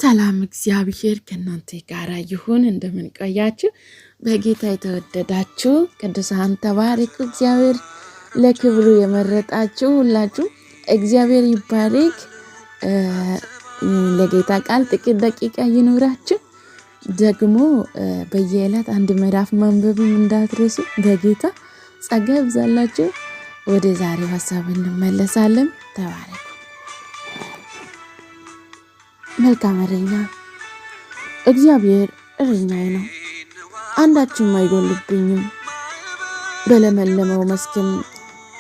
ሰላም እግዚአብሔር ከእናንተ ጋር ይሁን። እንደምን ቆያችሁ? በጌታ የተወደዳችሁ ቅዱሳን ተባረኩ። እግዚአብሔር ለክብሩ የመረጣችሁ ሁላችሁ እግዚአብሔር ይባረክ። ለጌታ ቃል ጥቂት ደቂቃ ይኖራችሁ። ደግሞ በየዕለት አንድ ምዕራፍ ማንበብም እንዳትረሱ። በጌታ ጸጋ ይብዛላችሁ። ወደ ዛሬው ሐሳብ እንመለሳለን። ተባረኩ። መልካም እረኛ እግዚአብሔር እረኛዬ ነው፣ አንዳችም አይጎልብኝም። በለመለመው መስክም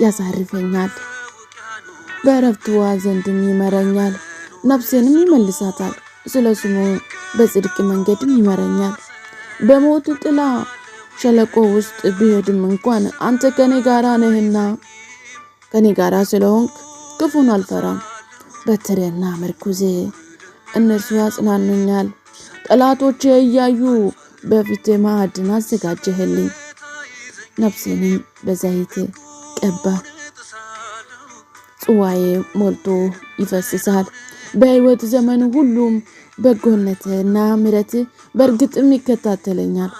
ያሳርፈኛል፣ በዕረፍት ውኃ ዘንድም ይመራኛል። ነፍሴንም ይመልሳታል፣ ስለ ስሙ በጽድቅ መንገድም ይመራኛል። በሞት ጥላ ሸለቆ ውስጥ ብሄድም እንኳን አንተ ከኔ ጋር ነህና፣ ከኔ ጋር ስለሆንክ ክፉን አልፈራም። በትርህና ምርኩዜ እነርሱ ያጽናኑኛል። ጠላቶቼ እያዩ በፊቴ ማዕድን አዘጋጀህልኝ፣ ነፍሴንም በዘይት ቀባ። ጽዋዬ ሞልቶ ይፈስሳል። በሕይወት ዘመን ሁሉም በጎነትና ምሕረት በእርግጥም ይከታተለኛል።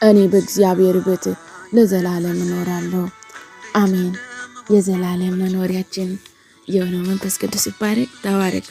እኔ በእግዚአብሔር ቤት ለዘላለም እኖራለሁ። አሜን። የዘላለም መኖሪያችን የሆነው መንፈስ ቅዱስ ይባረክ። ተባረክ።